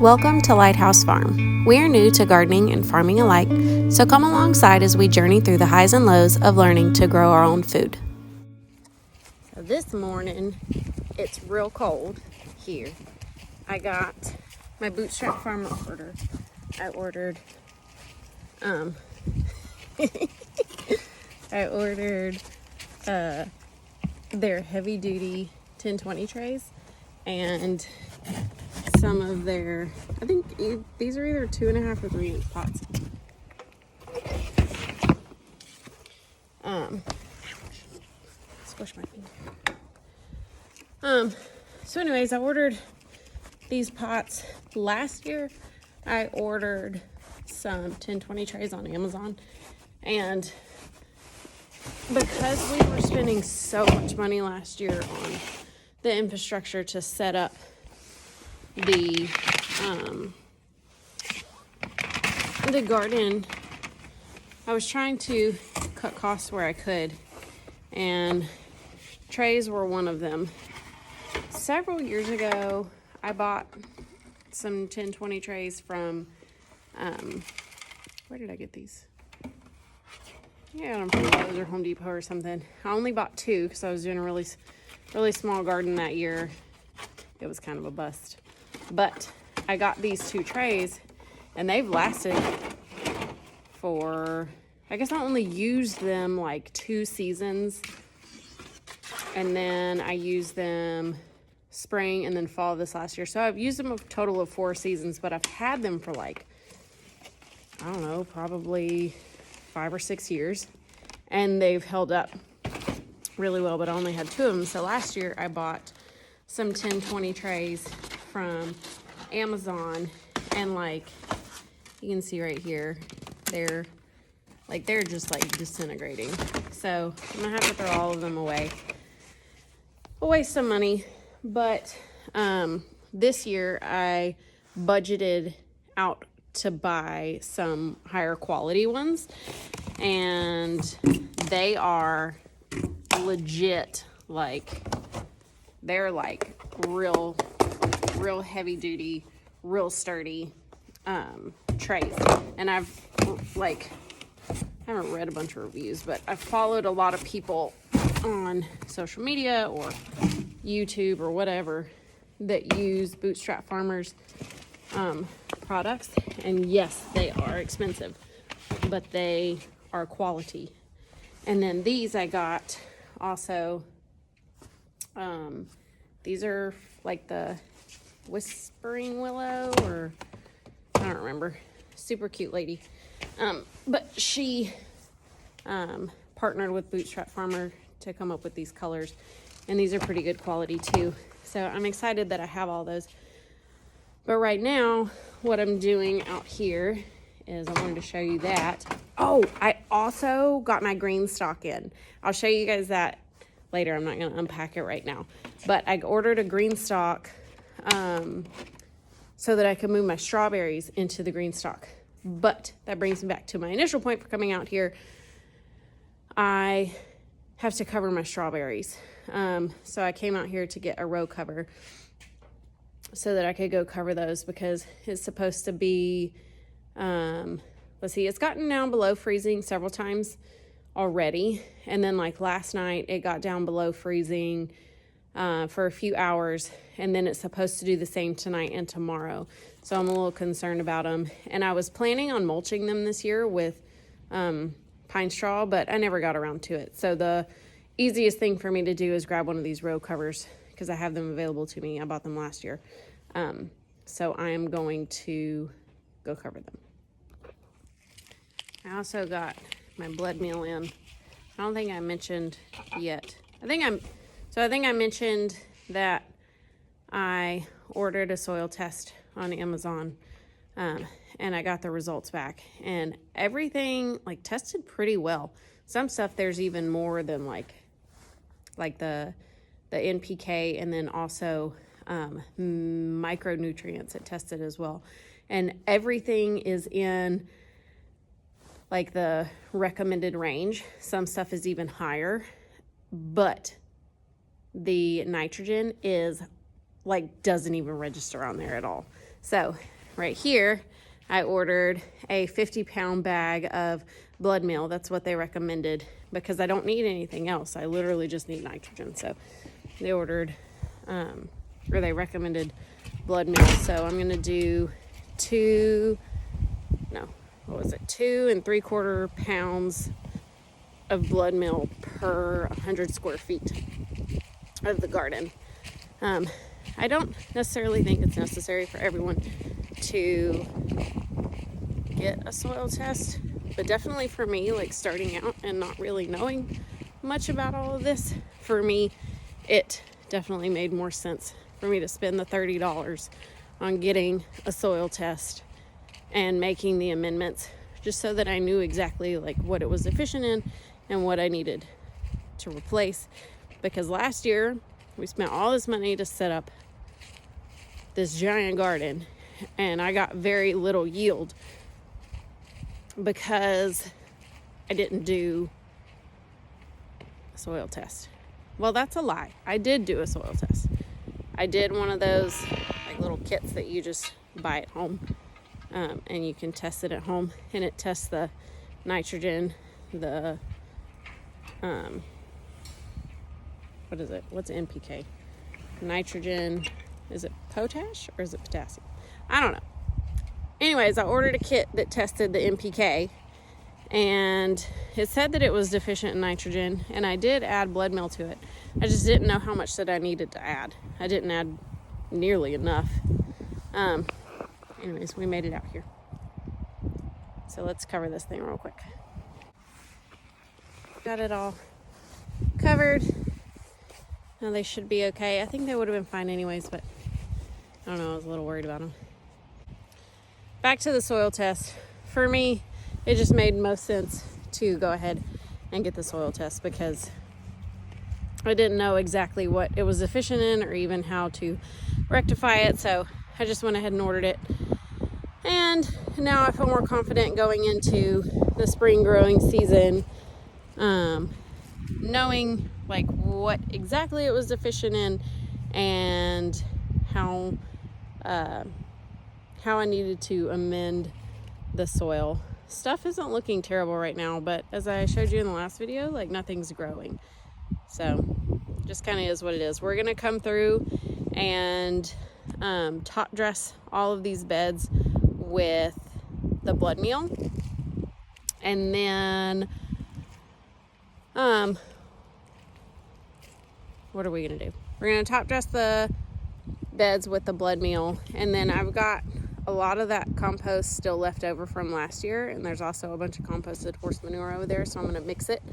Welcome to Lighthouse Farm. We are new to gardening and farming alike, so come alongside as we journey through the highs and lows of learning to grow our own food. So this morning, it's real cold here. I got my Bootstrap Farm order. I ordered their heavy duty 10-20 trays and some of their, I think these are either 2.5 or 3 inch pots. Squish my finger. So anyways, I ordered these pots last year. I ordered some 10-20 trays on Amazon, and because we were spending so much money last year on the infrastructure to set up the garden, I was trying to cut costs where I could, and trays were one of them. Several years ago, I bought some 10-20 trays from, where did I get these? Yeah, I don't know, Lowe's or Home Depot or something. I only bought 2 because I was doing a really small garden that year. It was kind of a bust. But I got these 2 trays, and they've lasted for, I guess I only used them like 2 seasons. And then I used them spring and then fall this last year. So I've used them a total of 4 seasons, but I've had them for like, I don't know, probably 5 or 6 years. And they've held up really well, but I only had 2 of them. So last year I bought some 10-20 trays from Amazon, and like you can see right here, they're just like disintegrating. So I'm gonna have to throw all of them away. We'll waste some money, but this year I budgeted out to buy some higher quality ones, and they are legit, like they're like real heavy duty, real sturdy trays. And I haven't read a bunch of reviews, but I've followed a lot of people on social media or YouTube or whatever that use Bootstrap Farmers products, and yes, they are expensive, but they are quality. And then these I got also, these are like the Whispering Willow, or I don't remember, super cute lady, but she partnered with Bootstrap Farmer to come up with these colors, and these are pretty good quality too. So I'm excited that I have all those. But right now, what I'm doing out here is I wanted to show you that. Oh, I also got my Green Stalk in. I'll show you guys that later. I'm not going to unpack it right now. But I ordered a Green Stalk so that I could move my strawberries into the Green Stalk. But that brings me back to my initial point for coming out here. I have to cover my strawberries. So I came out here to get a row cover so that I could go cover those, because it's supposed to be, let's see, it's gotten down below freezing several times already. And then like last night, it got down below freezing for a few hours. And then it's supposed to do the same tonight and tomorrow. So I'm a little concerned about them. And I was planning on mulching them this year with pine straw, but I never got around to it. So the easiest thing for me to do is grab one of these row covers, because I have them available to me. I bought them last year. So I am going to go cover them. I also got my blood meal in. I don't think I mentioned yet. I think I mentioned that I ordered a soil test on Amazon, and I got the results back, and everything like tested pretty well. Some stuff there's even more than like the NPK, and then also micronutrients it tested as well. And everything is in like the recommended range. Some stuff is even higher, but the nitrogen is like doesn't even register on there at all. So right here, I ordered a 50-pound bag of blood meal. That's what they recommended because I don't need anything else. I literally just need nitrogen. So they ordered, or they recommended blood meal. So I'm gonna do 2 and 3/4 pounds of blood meal per 100 square feet of the garden. I don't necessarily think it's necessary for everyone to get a soil test, but definitely for me, like starting out and not really knowing much about all of this, for me, it definitely made more sense for me to spend the $30 on getting a soil test and making the amendments, just so that I knew exactly like what it was deficient in and what I needed to replace. Because last year we spent all this money to set up this giant garden and I got very little yield because I didn't do a soil test. Well, that's a lie. I did do a soil test. I did one of those like little kits that you just buy at home. And you can test it at home, and it tests the nitrogen, the what is it? What's NPK? Nitrogen, is it potash or is it potassium? I don't know. Anyways, I ordered a kit that tested the NPK, and it said that it was deficient in nitrogen, and I did add blood meal to it. I just didn't know how much that I needed to add. I didn't add nearly enough. Anyways, we made it out here. So let's cover this thing real quick. Got it all covered. Now they should be okay. I think they would have been fine anyways, but I don't know, I was a little worried about them. Back to the soil test. For me, it just made most sense to go ahead and get the soil test because I didn't know exactly what it was deficient in or even how to rectify it. So I just went ahead and ordered it. And now I feel more confident going into the spring growing season, knowing like what exactly it was deficient in and how I needed to amend the soil. Stuff isn't looking terrible right now, but as I showed you in the last video, like nothing's growing. So just kind of is what it is. We're gonna come through and top dress all of these beds with the blood meal, and then what are we gonna do? We're gonna top dress the beds with the blood meal, and then I've got a lot of that compost still left over from last year, and there's also a bunch of composted horse manure over there, so I'm gonna mix it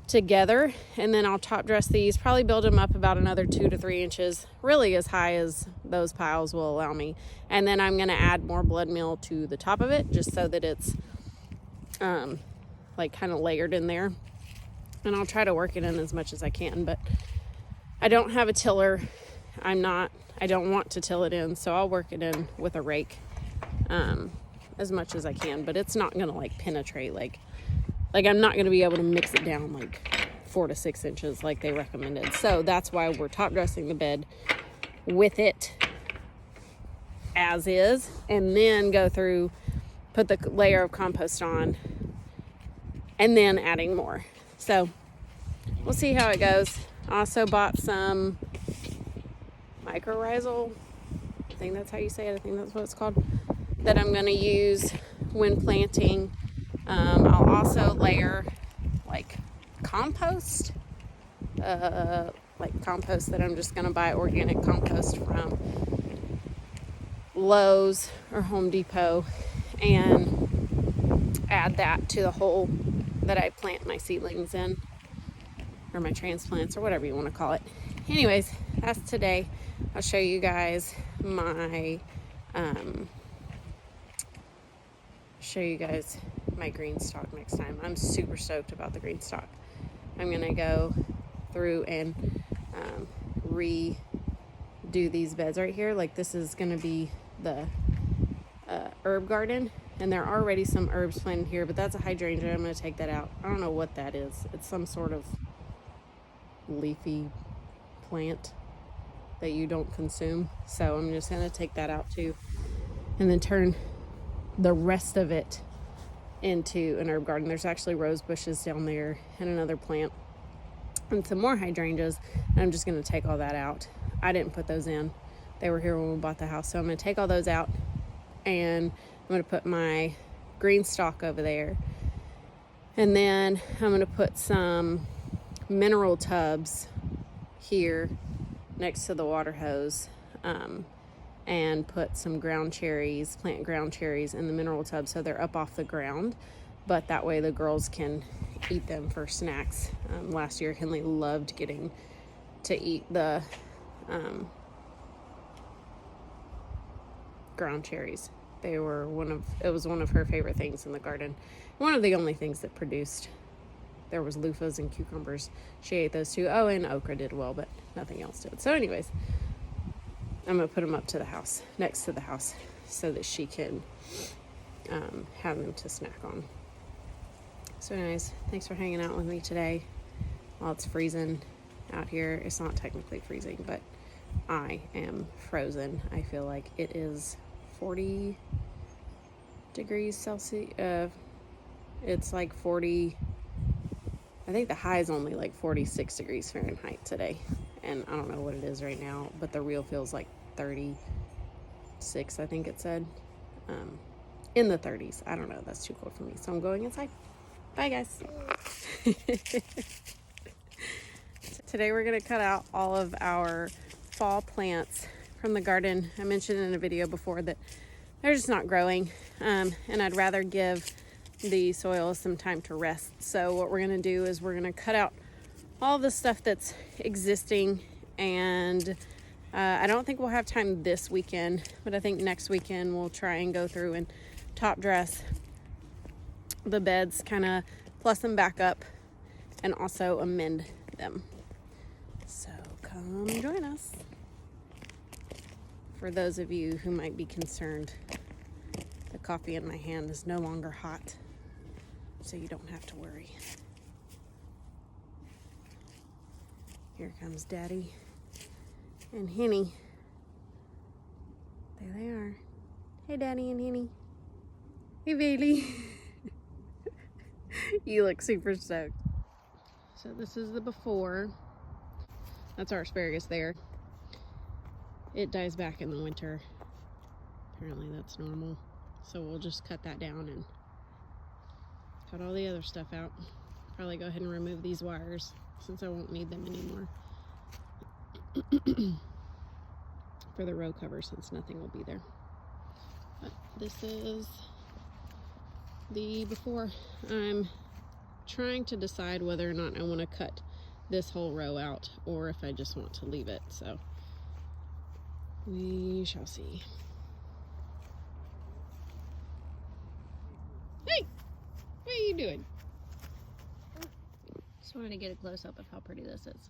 together, and then I'll top dress these, probably build them up about another 2 to 3 inches, really as high as those piles will allow me. And then I'm going to add more blood meal to the top of it, just so that it's like kind of layered in there. And I'll try to work it in as much as I can, but I don't have a tiller. I don't want to till it in, so I'll work it in with a rake as much as I can, but it's not going to like penetrate like I'm not going to be able to mix it down like 4 to 6 inches like they recommended. So that's why we're top dressing the bed with it as is, and then go through, put the layer of compost on, and then adding more. So we'll see how it goes. I also bought some mycorrhizal, I think that's how you say it, I think that's what it's called, that I'm going to use when planting. I'll also layer like compost, that I'm just going to buy organic compost from Lowe's or Home Depot, and add that to the hole that I plant my seedlings in, or my transplants, or whatever you want to call it. Anyways, that's today. I'll show you guys my Green Stalk next time. I'm super stoked about the Green Stalk. I'm gonna go through and redo these beds right here. Like, this is gonna be the herb garden, and there are already some herbs planted here, but that's a hydrangea. I'm gonna take that out. I don't know what that is. It's some sort of leafy plant that you don't consume, so I'm just gonna take that out too. and then turn the rest of it into an herb garden. There's actually rose bushes down there and another plant and some more hydrangeas. And I'm just going to take all that out. I didn't put those in. They were here when we bought the house. So I'm going to take all those out, and I'm going to put my green stalk over there. And then I'm going to put some mineral tubs here next to the water hose, and put some ground cherries, plant ground cherries in the mineral tub so they're up off the ground, but that way the girls can eat them for snacks. Last year Henley loved getting to eat the ground cherries. It was one of her favorite things in the garden. One of the only things that produced. There was loofahs and cucumbers. She ate those too. Oh, and okra did well, but nothing else did. So anyways, I'm going to put them up to the house, next to the house, so that she can have them to snack on. So anyways, thanks for hanging out with me today while it's freezing out here. It's not technically freezing, but I am frozen. I feel like it is 40 degrees Celsius. It's like 40, I think the high is only like 46 degrees Fahrenheit today. And I don't know what it is right now, but the real feels like 36, I think it said. In the 30s. I don't know. That's too cold for me. So I'm going inside. Bye, guys. Today we're going to cut out all of our fall plants from the garden. I mentioned in a video before that they're just not growing. And I'd rather give the soil some time to rest. So what we're going to do is we're going to cut out all the stuff that's existing, and I don't think we'll have time this weekend, but I think next weekend we'll try and go through and top dress the beds, kind of plus them back up, and also amend them. So come join us. For those of you who might be concerned, the coffee in my hand is no longer hot, so you don't have to worry. Here comes Daddy and Henny. There they are. Hey, Daddy and Henny. Hey, Bailey. You look super stoked. So this is the before. That's our asparagus there. It dies back in the winter. Apparently that's normal. So we'll just cut that down and cut all the other stuff out. Probably go ahead and remove these wires, since I won't need them anymore for the row cover, since nothing will be there. But this is the before. I'm trying to decide whether or not I want to cut this whole row out or if I just want to leave it, so we shall see. Hey, what are you doing? Just wanted to get a close-up of how pretty this is.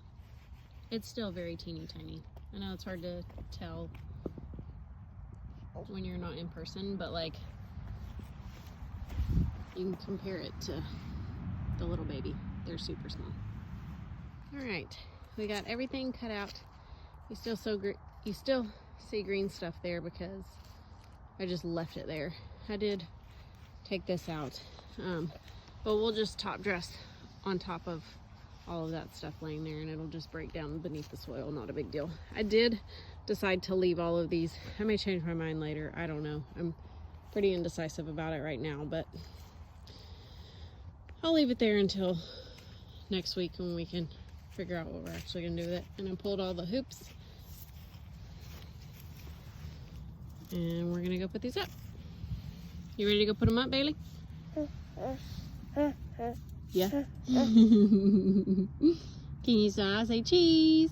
It's still very teeny tiny. I know it's hard to tell when you're not in person, but like you can compare it to the little baby. They're super small. All right, we got everything cut out. You still see green stuff there because I just left it there. I did take this out, but we'll just top dress on top of all of that stuff laying there, and it'll just break down beneath the soil. Not a big deal. I did decide to leave all of these. I may change my mind later. I don't know. I'm pretty indecisive about it right now, but I'll leave it there until next week when we can figure out what we're actually gonna do with it. And I pulled all the hoops, and we're gonna go put these up. You ready to go put them up, Bailey? Yeah. Can you say cheese?